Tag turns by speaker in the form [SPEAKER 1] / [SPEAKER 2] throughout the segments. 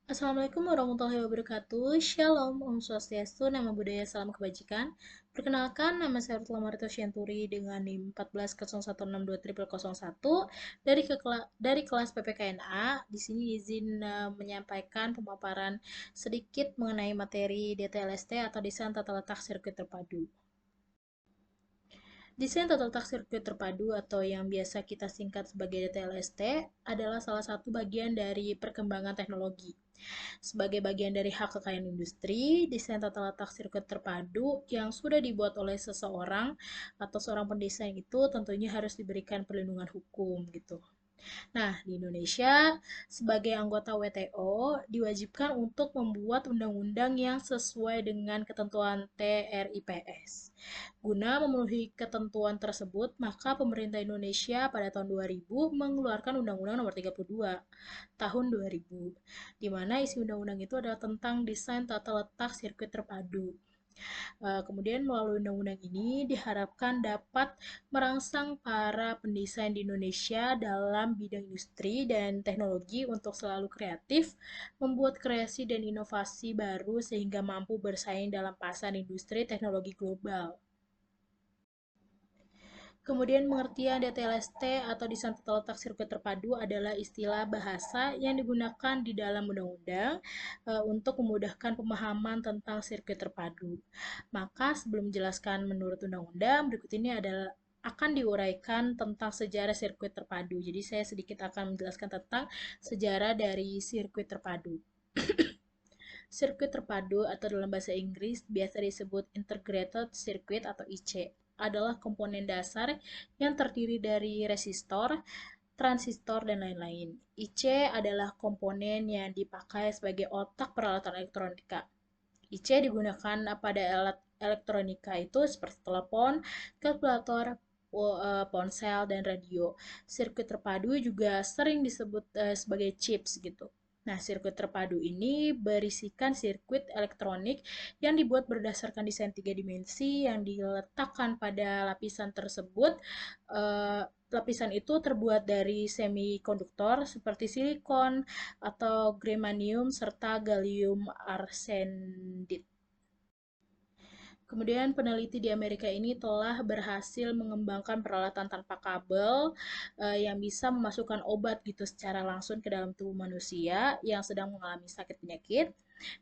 [SPEAKER 1] Assalamualaikum warahmatullahi wabarakatuh. Shalom, Om Swastiastu, Nama Budaya, Salam Kebajikan. Perkenalkan, nama saya Rutla Marito Syanturi dengan NIM 1401620001 dari kelas PPKNA. Di sini izin menyampaikan pemaparan sedikit mengenai materi DTLST atau Desain Tata Letak Sirkuit Terpadu. Desain tata letak sirkuit terpadu atau yang biasa kita singkat sebagai DTLST adalah salah satu bagian dari perkembangan teknologi. Sebagai bagian dari hak kekayaan industri, desain tata letak sirkuit terpadu yang sudah dibuat oleh seseorang atau seorang pendesain itu tentunya harus diberikan perlindungan hukum gitu. Nah, di Indonesia, sebagai anggota WTO, diwajibkan untuk membuat undang-undang yang sesuai dengan ketentuan TRIPS. Guna memenuhi ketentuan tersebut, maka pemerintah Indonesia pada tahun 2000 mengeluarkan Undang-Undang Nomor 32 tahun 2000, di mana isi undang-undang itu adalah tentang desain tata letak sirkuit terpadu. Kemudian melalui undang-undang ini diharapkan dapat merangsang para pendesain di Indonesia dalam bidang industri dan teknologi untuk selalu kreatif, membuat kreasi dan inovasi baru sehingga mampu bersaing dalam pasar industri teknologi global. Kemudian pengertian DTLST atau desain tata letak sirkuit terpadu adalah istilah bahasa yang digunakan di dalam undang-undang untuk memudahkan pemahaman tentang sirkuit terpadu. Maka sebelum menjelaskan menurut undang-undang, berikut ini adalah akan diuraikan tentang sejarah sirkuit terpadu. Jadi saya sedikit akan menjelaskan tentang sejarah dari sirkuit terpadu. Sirkuit terpadu atau dalam bahasa Inggris biasa disebut Integrated Circuit atau IC adalah komponen dasar yang terdiri dari resistor, transistor, dan lain-lain. IC adalah komponen yang dipakai sebagai otak peralatan elektronika. IC digunakan pada alat elektronika itu seperti telepon, kalkulator, ponsel, dan radio. Sirkuit terpadu juga sering disebut sebagai chips gitu. Nah, sirkuit terpadu ini berisikan sirkuit elektronik yang dibuat berdasarkan desain tiga dimensi yang diletakkan pada lapisan tersebut. Lapisan itu terbuat dari semikonduktor seperti silikon atau germanium serta gallium arsenide. Kemudian peneliti di Amerika ini telah berhasil mengembangkan peralatan tanpa kabel yang bisa memasukkan obat gitu secara langsung ke dalam tubuh manusia yang sedang mengalami sakit penyakit.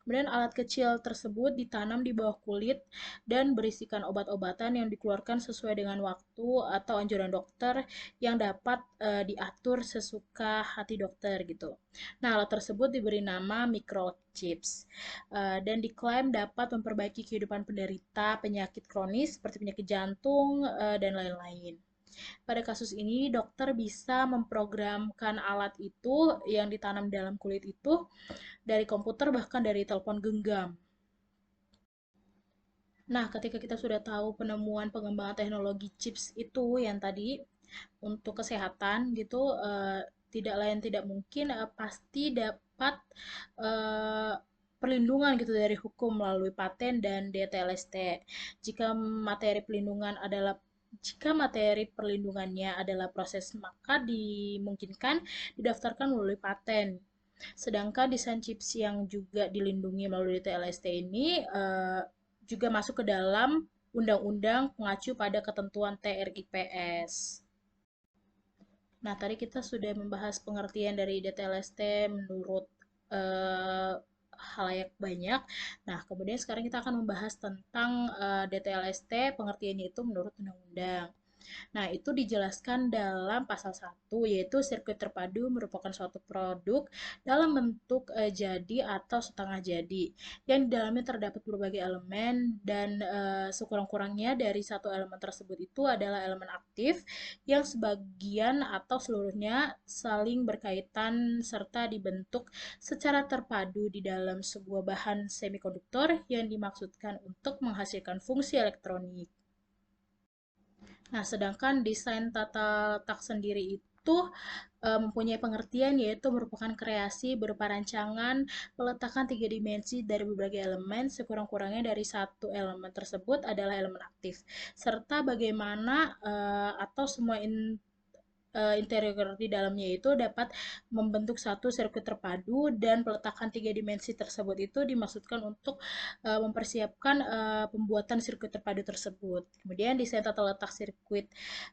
[SPEAKER 1] Kemudian alat kecil tersebut ditanam di bawah kulit dan berisikan obat-obatan yang dikeluarkan sesuai dengan waktu atau anjuran dokter yang dapat diatur sesuka hati dokter gitu. Nah, alat tersebut diberi nama microchips dan diklaim dapat memperbaiki kehidupan penderita penyakit kronis seperti penyakit jantung dan lain-lain. Pada kasus ini, dokter bisa memprogramkan alat itu yang ditanam dalam kulit itu dari komputer bahkan dari telepon genggam. Nah, ketika kita sudah tahu penemuan pengembangan teknologi chips itu yang tadi untuk kesehatan gitu, tidak lain tidak mungkin pasti dapat eh, perlindungan gitu dari hukum melalui paten dan DTLST. Jika materi pelindungan adalah jika materi perlindungannya adalah proses, maka dimungkinkan didaftarkan melalui paten. Sedangkan desain chips yang juga dilindungi melalui TLST ini juga masuk ke dalam undang-undang mengacu pada ketentuan TRIPS. Nah, tadi kita sudah membahas pengertian dari DTLST menurut eh, halayak banyak. Nah, kemudian sekarang kita akan membahas tentang DTLST, pengertiannya itu menurut undang-undang. Nah, itu dijelaskan dalam pasal 1, yaitu sirkuit terpadu merupakan suatu produk dalam bentuk jadi atau setengah jadi, yang di dalamnya terdapat berbagai elemen dan sekurang-kurangnya dari satu elemen tersebut itu adalah elemen aktif yang sebagian atau seluruhnya saling berkaitan serta dibentuk secara terpadu di dalam sebuah bahan semikonduktor yang dimaksudkan untuk menghasilkan fungsi elektronik. Nah, sedangkan desain tata letak sendiri itu mempunyai pengertian yaitu merupakan kreasi berupa rancangan peletakan tiga dimensi dari berbagai elemen sekurang-kurangnya dari satu elemen tersebut adalah elemen aktif serta bagaimana atau semua interior di dalamnya itu dapat membentuk satu sirkuit terpadu, dan peletakan tiga dimensi tersebut itu dimaksudkan untuk mempersiapkan pembuatan sirkuit terpadu tersebut. Kemudian desain tata letak sirkuit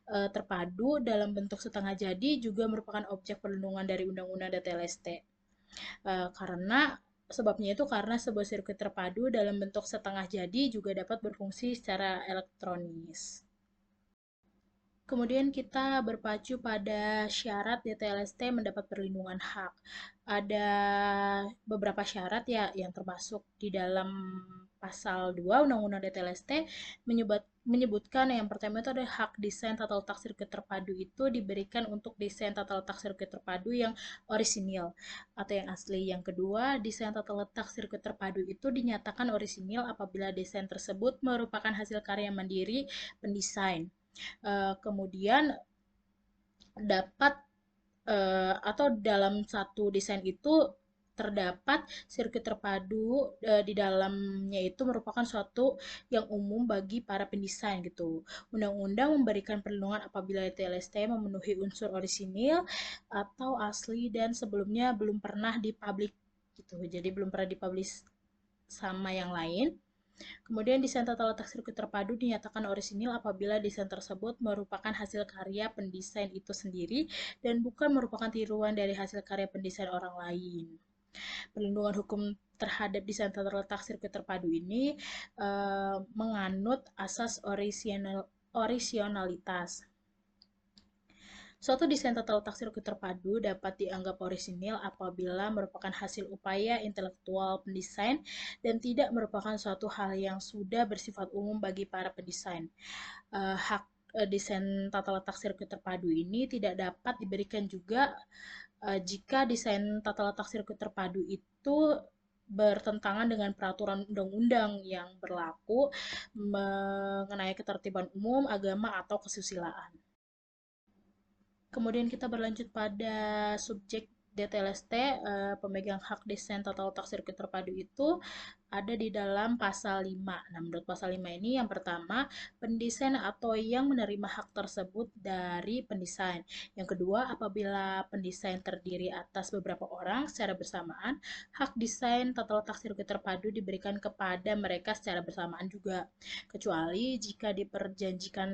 [SPEAKER 1] terpadu dalam bentuk setengah jadi juga merupakan objek perlindungan dari Undang-Undang DTLST. Karena sebabnya itu karena sebuah sirkuit terpadu dalam bentuk setengah jadi juga dapat berfungsi secara elektronis. Kemudian kita berpacu pada syarat DTLST mendapat perlindungan hak. Ada beberapa syarat ya yang termasuk di dalam pasal 2 Undang-Undang DTLST menyebutkan yang pertama itu ada hak desain tata letak sirkuit terpadu itu diberikan untuk desain tata letak sirkuit terpadu yang orisinil atau yang asli. Yang kedua, desain tata letak sirkuit terpadu itu dinyatakan orisinil apabila desain tersebut merupakan hasil karya mandiri pendesain. Kemudian dapat atau dalam satu desain itu terdapat sirkuit terpadu di dalamnya itu merupakan suatu yang umum bagi para pendesain gitu. Undang-undang memberikan perlindungan apabila TLST memenuhi unsur orisinil atau asli dan sebelumnya belum pernah dipublish gitu. Jadi belum pernah dipublish sama yang lain. Kemudian desain tata letak sirkuit terpadu dinyatakan orisinil apabila desain tersebut merupakan hasil karya pendesain itu sendiri dan bukan merupakan tiruan dari hasil karya pendesain orang lain. Perlindungan hukum terhadap desain tata letak sirkuit terpadu ini menganut asas orisinalitas. Suatu desain tata letak sirkuit terpadu dapat dianggap orisinil apabila merupakan hasil upaya intelektual pendesain dan tidak merupakan suatu hal yang sudah bersifat umum bagi para pendesain. Hak desain tata letak sirkuit terpadu ini tidak dapat diberikan juga jika desain tata letak sirkuit terpadu itu bertentangan dengan peraturan undang-undang yang berlaku mengenai ketertiban umum, agama, atau kesusilaan. Kemudian kita berlanjut pada subjek DTLST, pemegang hak desain tata letak sirkuit terpadu itu ada di dalam pasal 5. Nah, menurut pasal 5 ini yang pertama, pendesain atau yang menerima hak tersebut dari pendesain. Yang kedua, apabila pendesain terdiri atas beberapa orang secara bersamaan, hak desain tata letak sirkuit terpadu diberikan kepada mereka secara bersamaan juga, kecuali jika diperjanjikan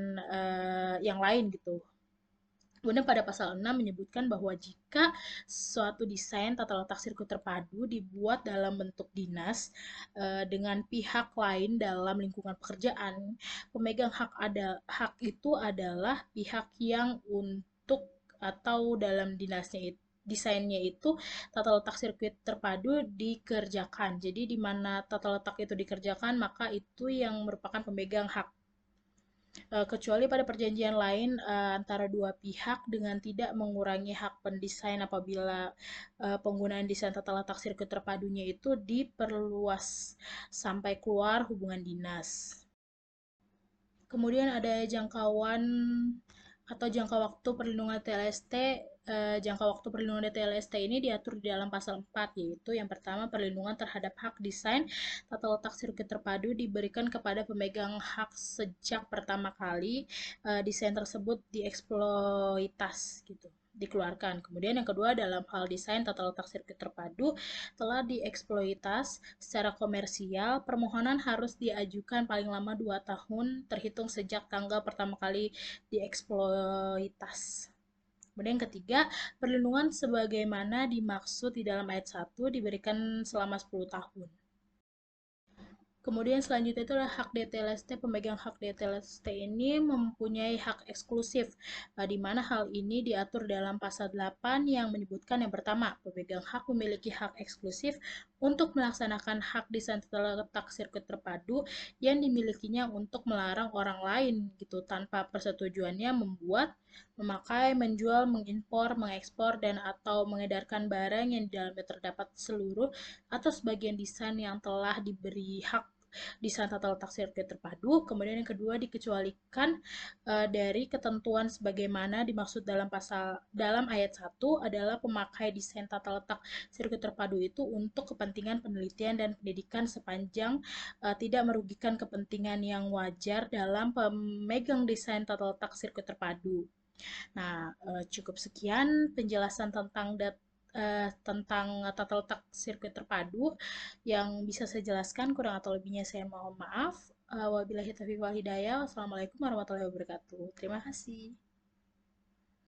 [SPEAKER 1] yang lain gitu. Kemudian pada pasal 6 menyebutkan bahwa jika suatu desain tata letak sirkuit terpadu dibuat dalam bentuk dinas dengan pihak lain dalam lingkungan pekerjaan, pemegang hak itu adalah pihak yang untuk atau dalam dinasnya itu desainnya itu tata letak sirkuit terpadu dikerjakan. Jadi di mana tata letak itu dikerjakan, maka itu yang merupakan pemegang hak. Kecuali pada perjanjian lain antara dua pihak dengan tidak mengurangi hak pendesain apabila penggunaan desain tata letak sirkuit terpadunya itu diperluas sampai keluar hubungan dinas. Kemudian ada jangkauan atau jangka waktu perlindungan TLST. Jangka waktu perlindungan TLST ini diatur di dalam pasal 4, yaitu yang pertama, perlindungan terhadap hak desain tata letak sirkuit terpadu diberikan kepada pemegang hak sejak pertama kali desain tersebut dieksploitas gitu, dikeluarkan. Kemudian yang kedua, dalam hal desain tata letak sirkuit terpadu telah dieksploitas secara komersial, permohonan harus diajukan paling lama 2 tahun terhitung sejak tanggal pertama kali dieksploitas. Kemudian yang ketiga, perlindungan sebagaimana dimaksud di dalam ayat 1 diberikan selama 10 tahun. Kemudian selanjutnya itu adalah hak DTLST. Pemegang hak DTLST ini mempunyai hak eksklusif, di mana hal ini diatur dalam pasal 8 yang menyebutkan yang pertama, pemegang hak memiliki hak eksklusif untuk melaksanakan hak desain tata letak sirkuit terpadu yang dimilikinya untuk melarang orang lain gitu tanpa persetujuannya membuat, memakai, menjual, mengimpor, mengekspor, dan atau mengedarkan barang yang di dalamnya terdapat seluruh atau sebagian desain yang telah diberi hak desain tata letak sirkuit terpadu. Kemudian yang kedua, dikecualikan dari ketentuan sebagaimana dimaksud dalam ayat 1 adalah pemakai desain tata letak sirkuit terpadu itu untuk kepentingan penelitian dan pendidikan sepanjang tidak merugikan kepentingan yang wajar dalam pemegang desain tata letak sirkuit terpadu. Nah, cukup sekian penjelasan tentang tata letak sirkuit terpadu yang bisa saya jelaskan. Kurang atau lebihnya saya mohon maaf. Wabillahi taufiq wal hidayah. Wassalamualaikum warahmatullahi wabarakatuh. Terima kasih.